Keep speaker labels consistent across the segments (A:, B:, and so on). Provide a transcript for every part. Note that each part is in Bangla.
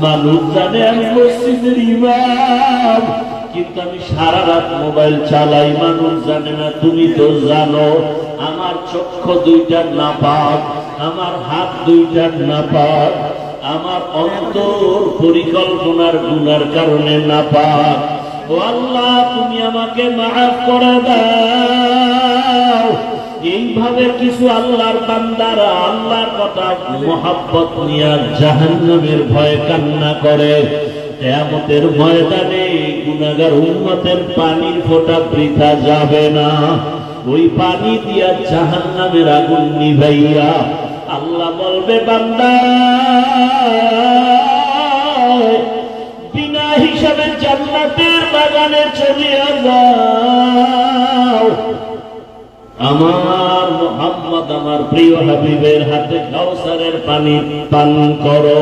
A: মানুষ জানে আমি মসজিদের ইমাম, কিন্তু আমি সারা রাত মোবাইল চালাই, মানুষ জানে না। তুমি তো জানো আমার চক্ষু দুইটা নাপাক, আমার হাত দুইটা নাপাক, আমার অন্তর পরিকল্পনার গুনার কারণে নাপাক। ও আল্লাহ, তুমি আমাকে মাফ করে দাও। এইভাবে কিছু আল্লাহর বান্দারা আল্লাহর কথা মহব্বত নিয়ে জাহান্নামের ভয়ে কান্না করে। কিয়ামতের ময়দানে গুনাহগার উম্মতের পানির ফোঁটা বৃথা যাবে না। ওই পানি দিয়া জাহান্নামের আগুন নিভাইয়া আল্লাহ বলবে, বান্দা বিনা হিসাবে জান্নাতের বাগানে চলে যাও। আমার মুহাম্মদ, আমার প্রিয় হাবিবের হাতে কাউসারের পানি পান করো।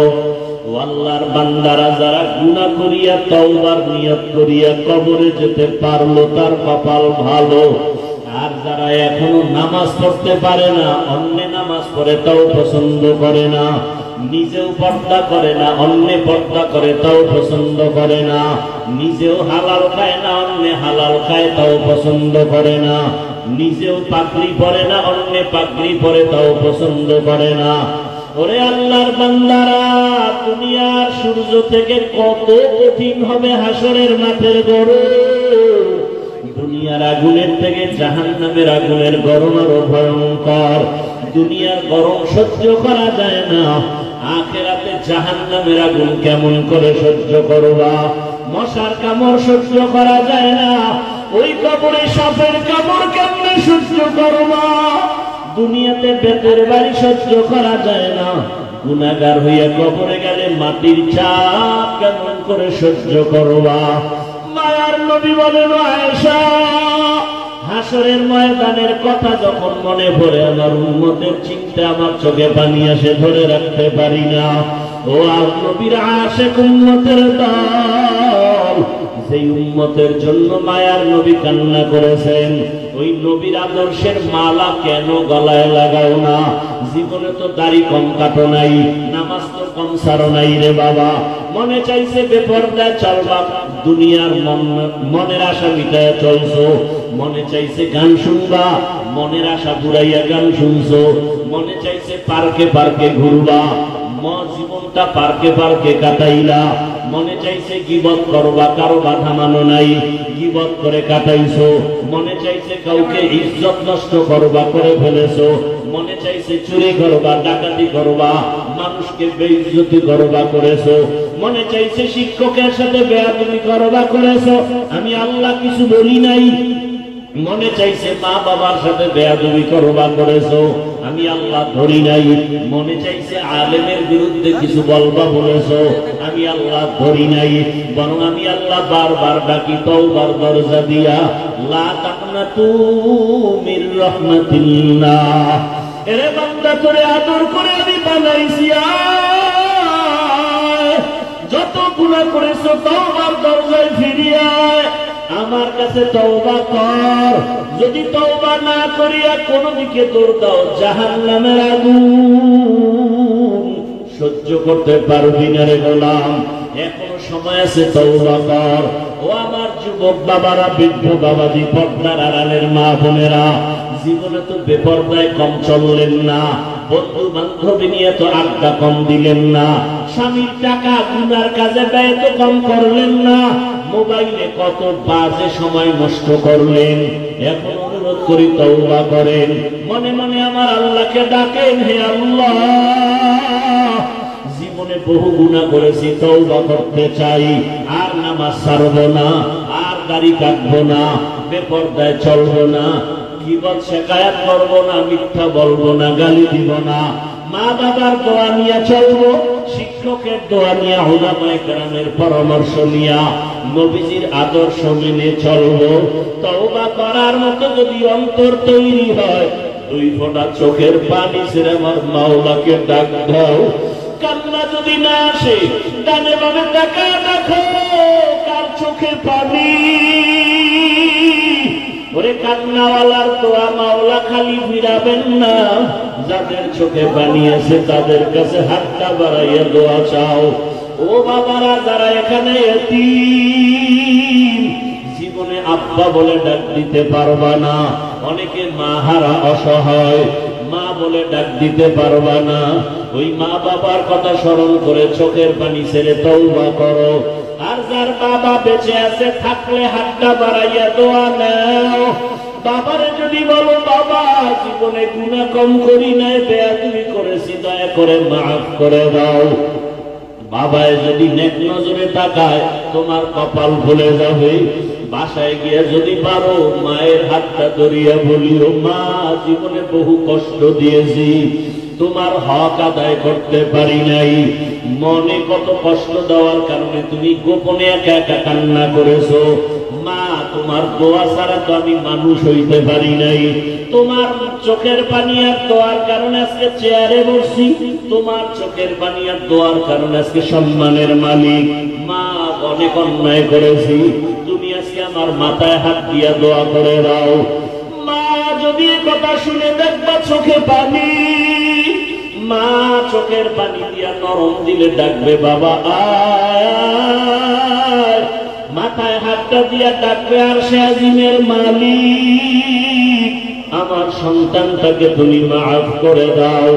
A: ও আল্লাহর বান্দারা, যারা গুনাহ করিয়া তওবার নিয়ত করিয়া কবরে যেতে পারলো তার কপাল ভালো। আর যারা এখনো নামাজ পড়তে পারে না, অন্য নামাজ পড়ে তাও পছন্দ করে না, নিজেও পর্দা করে না, অন্য পর্দা করে তাও পছন্দ করে না, নিজেও হালাল খায় না, অন্য হালাল খায় তাও পছন্দ করে না, নিজেও পাগড়ি পরে না, অন্য পাগড়ি পরে তাও পছন্দ করে না। ওরে আল্লাহর বান্দারা, দুনিয়ার সূর্য থেকে কত কঠিন হবে হাসরের মাঠের গরম। দুনিয়ার আগুনের থেকে জাহান্নামের আগুনের গরম আরো ভয়ঙ্কর। দুনিয়ার গরম সহ্য করা যায় না, আখিরাতে জাহান্নামের আগুন কেমন করে সহ্য করবা? মশার কামড় সহ্য করা যায় না, ওই কবরে সাপের কামড় কেমনে সহ্য করবা? দুনিয়াতে বেতের বাড়ি সহ্য করা যায় না, গুনাহগার হইয়া কবরে গেলে মাটির চাপ কেমন করে সহ্য করবা? মায়ার নবী বলেন, আয়েশা, হাসরের ময়দানের কথা যখন মনে পড়ে আমার উম্মতের চিন্তা আমার চোখে পানি আসে, ধরে রাখতে পারি না। ও নবীর আশিক উম্মতের দল, সেই উম্মতের জন্য মায়ার নবী কান্না করেছেন। ওই নবীর আদর্শের মালা কেন গলায় লাগাও না? জীবনে তো দাড়ি কম কাটো নাই, নামাজ তো কম সারো নাই রে বাবা। মনে চাইছে বেপরদায় চলবা, দুনিয়ার মনের আশা মিটায় চলছো। মনে চাইছে গান শুনবা, মনের আশা বুড়াইয়া গান শুনছো। মনে চাইছে পার্কে পার্কে ঘুরবা, জীবনটা পার্কে পার্কে কাটাইলা। মনে চাইছে গীবত করবা, কারো বাধা মানো নাই, গীবত করে কাটাইছো। মনে চাইছে কাউকে ইজ্জত নষ্ট করবা, করে ফেলেছো। মনে চাইছে চুরি করবা, ডাকাতি করবা, মানুষকে বেইজ্জতি করবা, করেছো। মনে চাইছে শিক্ষকের সাথে বেয়াদবি করবা, করেছো। আমি আল্লাহ কিছু বলি নাই। মনে চাইছে মা বাবার সাথে বেয়াদবি করবা, করেছো। আমি আল্লাহ ধরি নাই। মনে চাইছে আলেমের বিরুদ্ধে কিছু বলবা, বলেছো। আমি আল্লাহ ধরি নাই। বরং আমি আল্লাহ বারবার ডাকি তওবার দরজা দিয়া, লা তাকনাতু মির রাহমাতিল্লাহ। এরে বান্দা, তোরে আদর করে আমি বানাইছি, যত গুনাহ করেছো তওবার দরজায় ফিরিয়ে আয়, আমার কাছে তওবা কর। যদি তওবা না করিয়া কোনো দিকে দৌড় দাও, জাহান্নামের আগুন সহ্য করতে পারবি না রে গোলাম। এখনো সময় আছে, তওবা কর। ও আমার যুবক বাবারা, বৃদ্ধ বাবাজি, পর্দার আড়ালের মা বোনেরা, জীবনে তো বেপরদায় কম চললেন না, বন্ধু বান্ধবী নিয়ে তো আড্ডা কম দিলেন না, স্বামীর টাকা গুনার কাজে ব্যয় তো কম করলেন না, মোবাইলে কত বাজে সময় নষ্ট করলেন। এখন অনুরোধ করি তওবা করেন, মনে মনে আমার আল্লাহকে ডাকেন, হে আল্লাহ, জীবনে বহু গুনাহ করেছি, তওবা করতে চাই, আর নামাজ ছাড়বো না, আর দাড়ি কাটবো না, বেপরদায় চলবো না, গীবত শিকায়াত করবো না, মিথ্যা বলবো না, গালি দিব না, মা বাবার দোয়া নিয়ে চলবো, শিক্ষকের দোয়া নিয়ে, উলামায়ে কেরামের পরামর্শ নিয়ে, নবীজির আদর্শ মেনে চলবো। তওবা করার মতো যদি অন্তর তৈরি হয়, দুই ফোঁটা চোখের পানি ছেড়ে আমার মাওলাকে ডাক দাও। কান্না যদি না আসে, ডানে বামে তাকায় দেখো কার চোখে পানি। ওরে কান্নাওয়ালার দোয়া মাওলা খালি ফিরাবেন না, যাদের চোখে পানি আছে তাদের কাছে হাতটা বাড়াইয়া দোয়া চাও। ও বাবারা যারা এখানে এতিম, জীবনে আব্বা বলে ডাক দিতে পারবা না, অনেকে মা হারা অসহায়, মা বলে ডাক দিতে পারবা না, ওই মা বাবার কথা স্মরণ করে চোখের পানি ছেড়ে তওবা করো। আর যার বাবা বেঁচে আছে থাকলে হাতটা বাড়াইয়া দোয়া নাও। বাবারে যদি বলো বাবা জীবনে গুনাহ কম করি নাই, বেয়াদবি করেছি, দয়া করে মাফ করে দাও। বাবায় যদি নেক নজরে তাকায় তোমার কপাল ভুলে যাবে। বাসায় গিয়ে যদি পারো মায়ের হাতটা ধরিয়া বলিও মা জীবনে বহু কষ্ট দিয়েছি, তোমার হক আদায় করতে পারি নাই, মনে কত কষ্ট দেওয়ার কারণে তুমি গোপনে একা একা কান্না করেছো, মা তোমার দোয়া ছাড়া তো আমি মানুষ হইতে পারি নাই, তোমার চোখের পানি আর দোয়ার কারণে আজকে চেয়ারে বসছি, তোমার চোখের পানি আর দোয়ার কারণে আজকে সম্মানের মালিক। মা অনেক অন্যায় করেছি, তুমি আজকে আমার মাথায় হাত দিয়া দোয়া করে দাও। মা যদি কথা শুনে দেখবা চোখে পানি, মা চোখের পানি দিয়া নরম দিলে ডাকবে বাবা আয়, মাথায় হাতটা দিয়া ডাকবে আর সে আজিমের মালিক আমার সন্তানটাকে তুমি মাফ করে দাও।